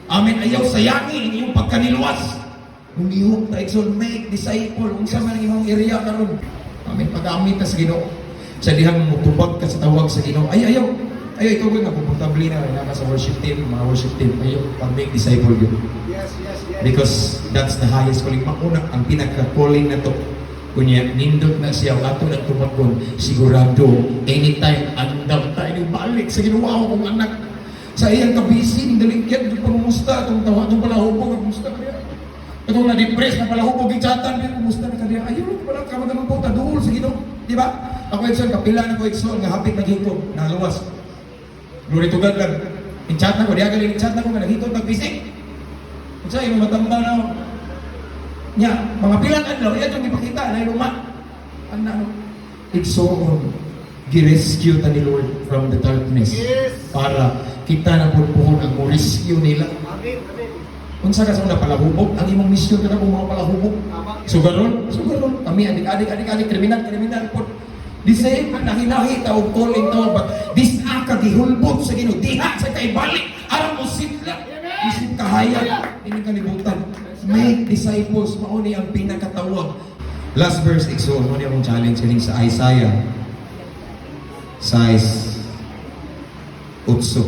Amen. Ayaw sayangin yung pagkaniluwas. Humihok ta exol make disciple unsa man imong area karon. Amen. Pag-amit ta sa Ginoo. Sa dihang mutubag ka sa tawag sa Ginoo. Ayaw ikaw gyud komportable na sa worship team, mga worship team. Ayaw pag-make disciple gyud. Yes. Because that's the highest calling. Mauna ang pinaka-calling na to. Kunya nindot na siya ato nang tumagon sigurado anytime andam tayo balik sa Ginoo kong anak. Sa iyang kabisi, daligyan, pangumusta, itong tawa, itong palahubog, kumusta ka niya? Itong na-depress, na palahubog, ichatan, kumusta ka niya? Ayun, wala ka magalang po, taduol sa Ginoo. Di ba? Ako Edson, kapila na ko Edson, nga hapit naghitog, naluwas. Glory to God lang. Inchat na ko, diya galing inchat na ko, nga naghitog, nagbisik. Kung sa yung matamba na ako. Nya, mga pilang adlaw, yan yung ipakita, na yung ano, Edson, gi-rescue ta ni Lord from the darkness. Yes. Para kita na pupuhon ang rescue nila. Amen. Unsa ka sa mga palahubog, ang imong misyon ka kung mga palahubog. Sugaron. Kami adik kriminal po. The same na hinahi ta og calling to but this aka gihulbot sa Ginoo diha sa kay balik aron mo sitla. Isip ka hayag ini kalibutan. Make disciples, mao ni ang pinakatawag. Last verse igsoon mo ni akong challenge kaning sa Isaiah 6:8.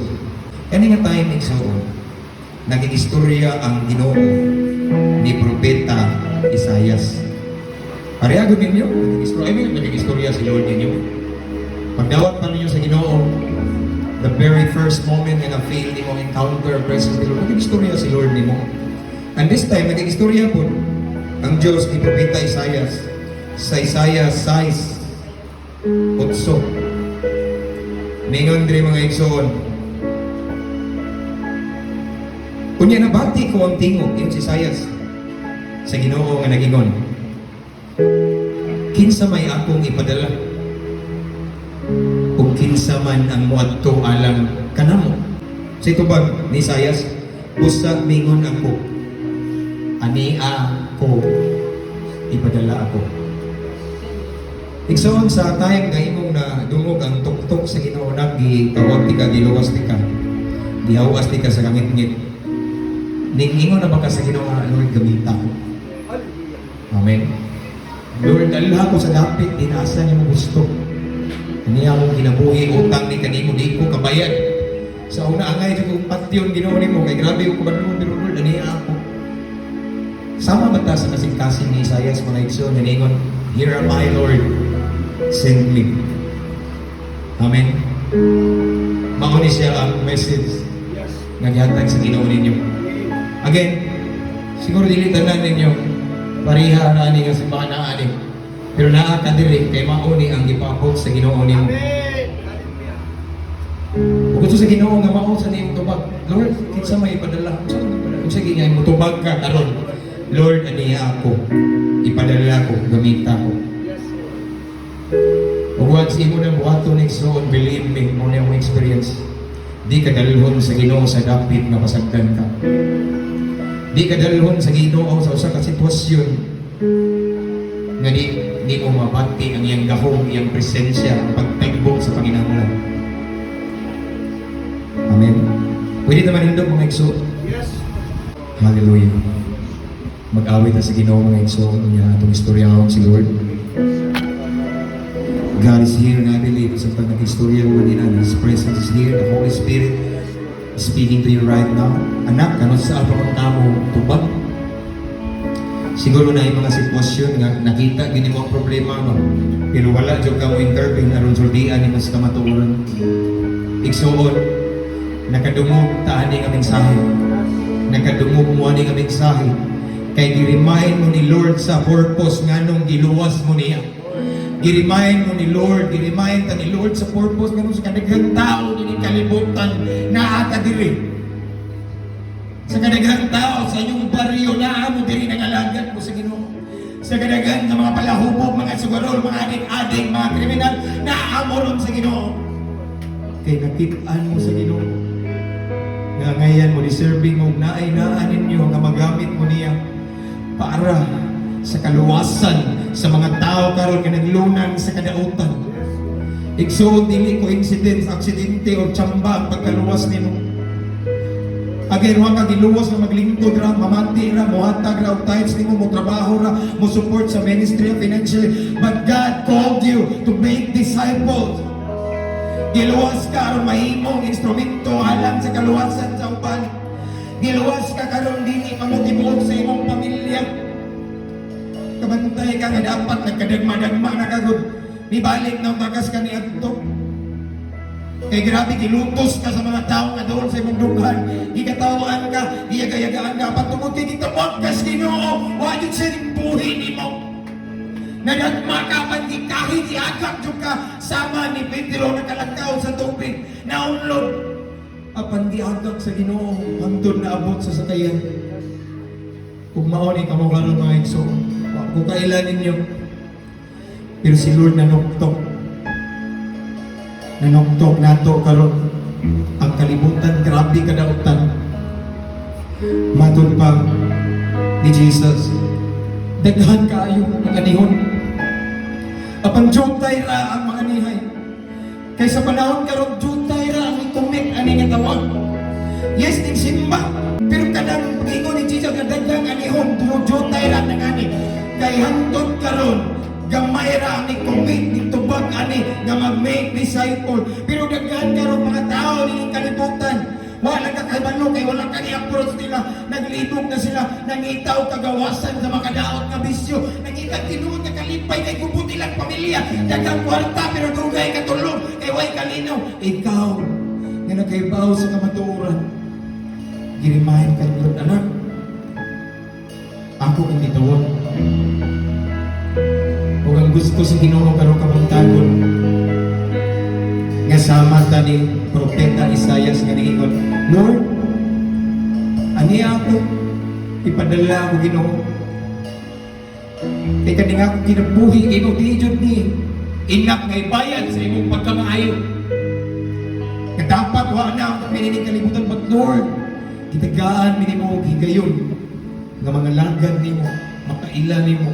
Kani nga time igsoon, naging istorya ang Ginoo ni propeta Isaias. Pareha gud ninyo, naging istorya si Lord ninyo. Pagdawat pa ninyo sa Ginoo, the very first moment na feel ni mo encounter presence ni Lord, naging istorya si Lord nimo. And this time, naging istorya po ang Diyos ni propeta Isaias sa Isaiah 6:8. Ningon diri mga igsoon, kunya nabati ko ang tingog in si Isaias sa Ginoo nga nagingon, kinsa may akong ipadala o kinsa man ang muadto alang kanamo. Sa itubag ni Isaias, busa mingon ako, ania ko, ipadala ako. Igsoon sa tayong nga imong na dungog ang tuktok sa Ginoo nagi tawag ti ka giluwas ti ka. Gihawas ti ka sa ngit-ngit. Ning ingon na baka sa Ginoo nga Lord gamita ko. Amen. Lord, dalha ko sa dapit dinasa niyo mo gusto. Kaniya mong ginabuhi utang ni kanimo di ko kabayad. Sa una angay sa kong patyon Ginoo nimo kay grabe ko kabadlong pero Lord ania ako. Sama ba ta sa kasing-kasing ni Isaias mga igsoon ningon, here am I Lord, send me. Amen. Mao ni siya ang message nga gihatag sa Ginoo ninyo. Again, siguro dili tanan ninyo pareha na ani nga simbahan na ani. Pero naa ka diri kay mao ni ang gipabot sa Ginoo nimo. Ug gusto sa Ginoo nga mao sa nimo tubag, Lord, kinsa may ipadala? Kung sige nga mo tubag ka karon, Lord, aniya ako, ipadala ko, gamita ko. Ug once imo na buhato ning soon, believe me, mo na yung experience. Di ka dalhon sa Ginoo sa dapit na pasagdan ka. Di ka dalhon sa Ginoo sa usa ka sitwasyon nga di mo mabati ang iyang gahom, iyang presensya, ang pagtagbo sa Panginoon. Amen. Pwede naman hindog mga igsoon. Yes. Hallelujah. Mag-awit na sa Ginoo mga igsoon niya itong istorya ng si Lord. God is here and I believe sa pag nag-istorya mo din His presence is here. The Holy Spirit is speaking to you right now. Anak, kanon sa apa kang tamo tubag? Siguro na yung mga sitwasyon nga nakita gini mo ang problema mo. Pero wala jud ka mo intervene aron suldian ni mas kamatuoran. Igsoon, nakadungog taan ni nga mensahe. Nakadungog mo ani nga mensahe. Kay gi-remind mo ni Lord sa purpose nganong giluwas mo niya. Gi-remind mo ni Lord, gi-remind ta ni Lord sa purpose nganong sa kadaghang tao dinhi kalibutan naa ka diri. Sa kadaghang tao sa inyong baryo naa mo diri nangalagad mo sa Ginoo. Sa kadaghang nga mga palahubog, mga sugarol, mga adik-adik, mga kriminal naa mo ron sa Ginoo. Kay nakit-an mo sa Ginoo. Nga ngayon mo deserving mo naay-naan ninyo nga magamit mo niya para sa kaluwasan sa mga tao karon nga naglunang sa kadautan. Igsoon dili coincidence, aksidente o tsamba ang pagkaluwas nimo. Again, wa ka giluwas nga maglingkod ra, mamanti ra, mohatag ra og tithes nimo, mo trabaho ra, mo support sa ministry financially, but God called you to make disciples. Giluwas ka aron mahimong instrumento alang sa kaluwasan sa uban. Giluwas ka karon dili mamutibok sa imong pamilya. Kabantay ka nga dapat nagkadagma-dagma na kagud. Nibalik na tagas ka ni adto. Kay grabe gilutos ka sa mga tao nga doon sa imong dughan. Gikatawaan ka, giyagayagaan ka, patungod kay gitawag ka sa Ginoo. Wa jud sa buhi nimo. Nagagma ka man di kahit iagak jud ka sama ni Pedro nakalangkaw sa tubig. Naunlod. Apan di agak sa Ginoo, hangtod na abot sa sakayan. Kung maoni ka mo karon mga igsoon, kung kailan ninyo. Pero si Lord nanuktok. Nanuktok nato karon ang kalibutan, grabe kadautan. Matod pa ni Jesus, daghan kaayo ang anihon. Apan jutay ra ang mga nihay. Kay sa panahon karon jutay ra ang itumik ani nga tawag. Yes, ning simba. Pero kanang ingon ni Jesus nga daghang anihon dudutay ra nang ani. Kay hangtod karon gamay ra ni commit ni tubag ani nga mag-make disciple. Pero daghan karon mga tao ni kalibutan. Wala ka kaibalo kay wala ka ni-approach nila. Naglibog na sila, nangitaw kagawasan sa makadaot nga bisyo. Nangitag tinuod nga kalipay kay gubot ilang pamilya. Dagang kwarta pero dugay katulog kay way kalinaw. Ikaw nga nagkaibaw sa kamatuoran. Girimahin ka nyo, anak. Ako ang gitawag. O ang gusto sa Ginoo karong kapuntagon. Nga sama ta ni Propeta Isaias nga niingon, Lord, ani ako, ipadala ako Ginoo. Kay kaning ako kinabuhi, Ginoo, di jud ni inak nga ibayad sa imong pagkamaayo. Nga dapat wa na ang pinining kalibutan, but Lord, kitagaan minimo og higayon nga mga lagad nimo, makailan nimo,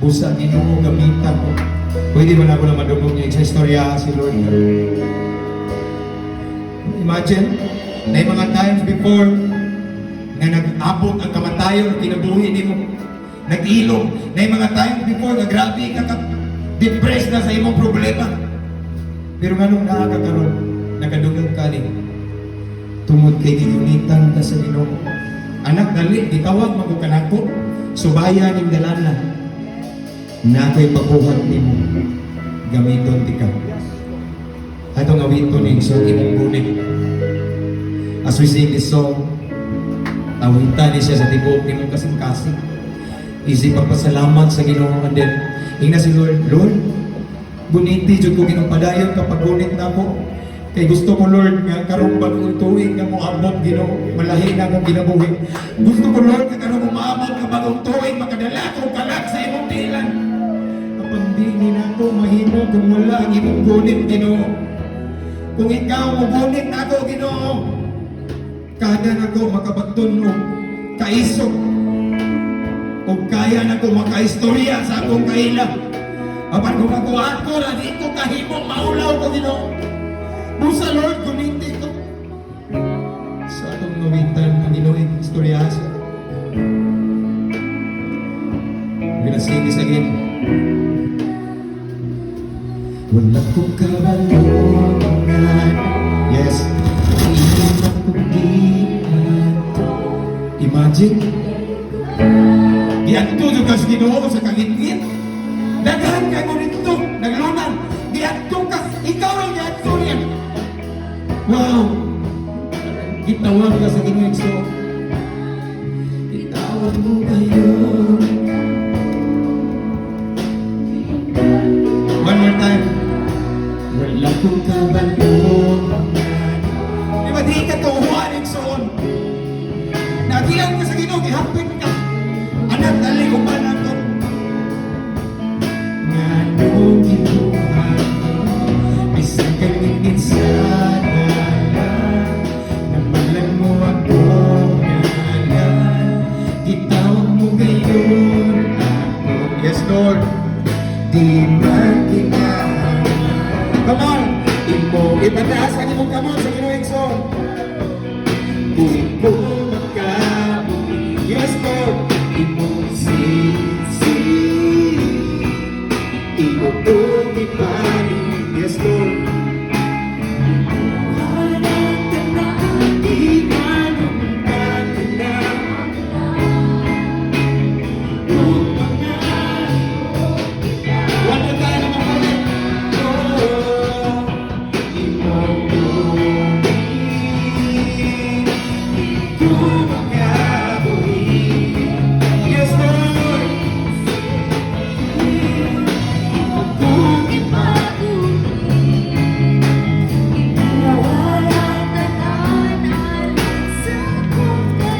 busa Ginoo gamitan mo. Pwede ba na ako na madumog niya sa istorya si Lord? Imagine, na yung mga times before na nag-abot ang kamatayon, kinabuhi ni mo, nag-ilong, na yung mga times before na grabe ka depressed na sa imong problema. Pero nga nung nakakakaroon, nakadugang ka ni, tungod kay gigunitan ka sa Ginoo. Anak, dali, itawag magkukanako, subaya ng dalana, na ako'y pabuhat ni mo, gamiton di ka. Atong awiton ni so imong bunik. As we sing this song, awitan ni siya sa tibok ni mong kasing-kasing. Isip pagpasalamat sa Ginoo and then ingna si Lord, Lord, buniti jud ko ginapadayon kapag gunit na mo. Kay gusto ko Lord nga karong bagong tuig nga mo abot Ginoo, malahi na akong ginabuhi. Gusto ko Lord nga karong umaabot nga bagong tuig makadala ko kalag sa imong tilan. Kapag di nako mahimo kung wala ang imong gunit Ginoo. Kung ikaw mabunit ako, Ginoo, kada na ko makabagton o kaisok o kaya na ko makaistorya sa akong kaila. Apan kung ako ako, di ko kahimong maulaw ko, Ginoo. Busa, Lord, guniti ko. Sa atong nawitan, ang Ginoo, istorya sa. We're gonna sing this again. Wala ko kabalungan. Yes. Iiwan ko dito. Imagine. Diyanto juga sa Ginoo sa kagitgit. Daghan ka mo rito. Naglunan. Diyanto ka. Ikaw ang diyanto niya. Wow. Gitawag ka sa Ginoo. So, itawag mo kayo. One more time. Wala kong kabalungan. Di ba di ka tuhuan yung soon? Nagiyan ka sa Ginoo, gihapit ka. Anak, dali ko ba na ko? Nga nung ginuhan, bisang kagingin sana namalan mo akong ngalan. Gitawag mo gayon ako. Yes, Lord. Di man kinahan. Come on! Ipataas ang imong kamon sa Ginoo song. Kung ko magkabuhi. Yes, Lord! Imong sisi. Imong umipani. Yes, Lord! Di man umipani.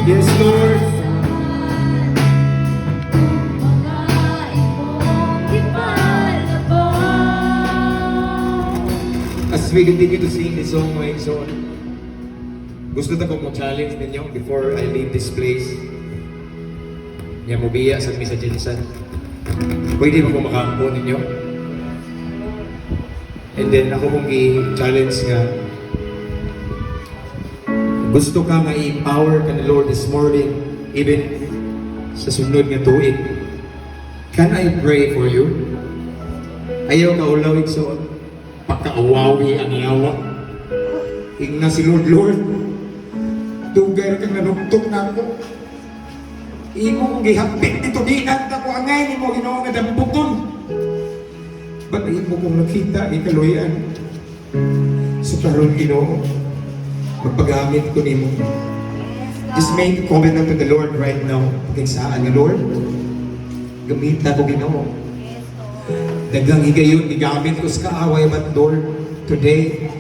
Yes, Lord. As we continue to sing this song, my son, gusto na kong mag-challenge ninyo before I leave this place. Nga mubiya sa misa Jensen. Pwede ba kung makakampo ninyo? And then ako kong i-challenge nga gusto ka nga i-empower ka ni Lord this morning, even sa sunod nga tuig, can I pray for you? Ayaw ka ulawig so pagkaawawi ang yawa. Ingna si Lord, Lord, dugay kang nanugtog na ako. Imo kong gihapit dito, ginagda ko angay, imo ginawa nga damputon. Ba't imo kong nakita, ikaluyan? So karon Ginoo, magpagamit ko nimo. Just make a covenant to the Lord right now. Pagkagsaan nga, Lord, gamita ko Ginoo. Dagang higayon, igamit ko sa kaaway, but Lord, today,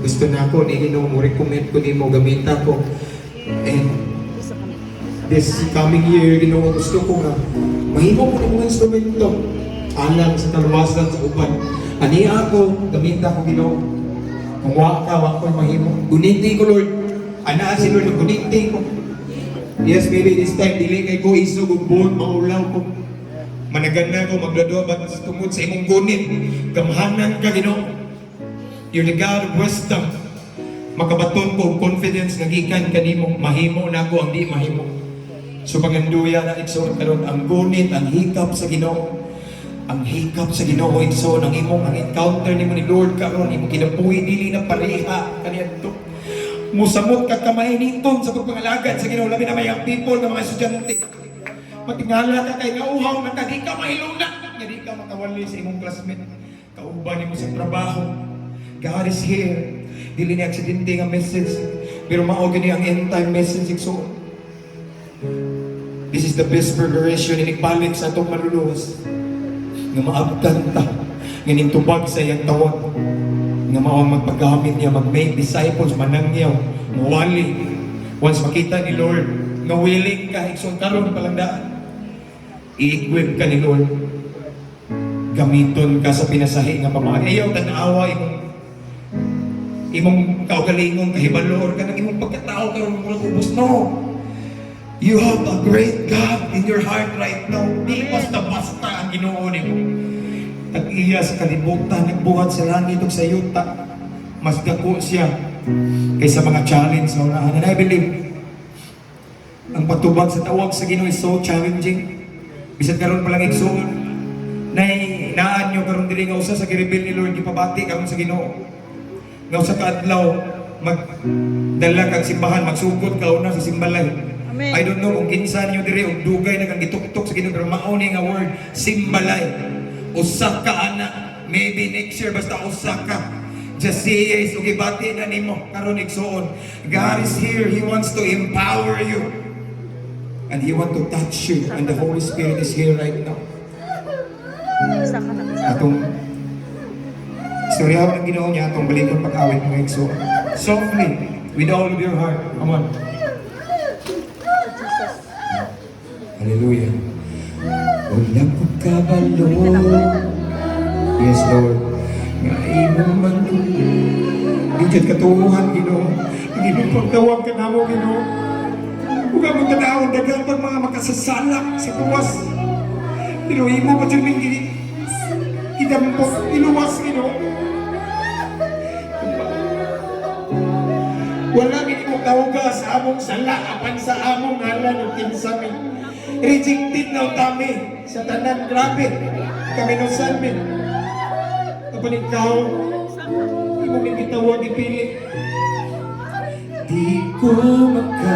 gusto na ako, ni Ginoo mo, recommend ko nimo, gamita ko. And this coming year, Ginoo, gusto ko nga, mahimo ko ng mga instrumento, alam sa kaluwasan sa uban. Ani ako, gamita ko Ginoo. Kung waka ko mahimo. Guniti ko Lord. Ana si Lord, guniti ko. Yes, maybe this time, dili kay ko isog ug buhon, maulaw ko. Managan na ko, magladwa ba tungod sa imong gunit. Gamhanan ka Ginoo. You're the God of wisdom. Makabaton ko og confidence nga gikan kanimo, mahimo na ko ang di mahimo. So paganduya na igsoon karon ang gunit, ang hikap sa Ginoo. Ang hikap sa Ginoo igsoon ang imong ang encounter nimo ni Lord karon imong kinabuhi dili na pareha kaniadto. Musamot ka kamay niton sa pagpangalagad sa Ginoo labi na may ang people nga mga estudyante. Matingala ka kay nauhaw na ka di ka mahiluna, nga di ka makawali sa imong classmate. Kauban nimo sa trabaho. God is here. Dili ni aksidente nga message, pero mao gani ang end time message igsoon. This is the best preparation inikpalit sa atong maluluwas. Nga maabtan ta, nga nintubag sa iyang tawag, nga maawang magpagamit niya, mag-make disciples, manangyaw, mawali. Once makita ni Lord, nga willing ka, ikson karon palang daan, i-equip ka ni Lord, gamiton ka sa pinasahi nga pamahagi. Ayaw, tanawa, imong kaugalingong kahibalo, or ka ng imong pagkatao karon mo ubos. No! You have a great God in your heart right now. Di basta-basta ang Ginoo nimo. Tag-iya sa kalibutan, nagbuhat sa langit ug sa yuta. Mas dako siya kaysa mga challenge na unahan. And I believe, ang patubag sa tawag sa Ginoo is so challenging. Bisan karon pa lang igsoon, naan nyo karon dili nga usa sa gireveal ni Lord, gipabati karon sa Ginoo. Nga usa ka adlaw, magdala kang simbahan, magsugod ka una sa simbalay. Amen. I don't know kung kinsa niyo dire og dugay na kang gituktok sa Ginoo, pero mauni nga word simbalay. Usa ka ana, maybe next year basta usa ka. Just say yes ug ibati na nimo karon igsoon. God is here, He wants to empower you. And He want to touch you, and the Holy Spirit is here right now. Atong istorya ng Ginoo niya, atong balikan pag-awit mo igsoon. Softly, with all of your heart. Come on. Hallelujah. Wala ko kabalo. Yes, Lord. Nga imo man ko. Digit katuuhan, Ginoo. Hindi mo pagtawag ka na mo, Ginoo. Huwag mo tanawag dagang pag mga makasasalak sa kuwas. Pero imo pa dyan may idampok, iluwas, Ginoo. Wala mo tawaga sa among sala, apan sa among ngalan ng kinsami. Rejected na utami sa tanan, grabe. Kami nung salmin. Kapag ikaw, hindi mo may gitawag ipili. Di ko maka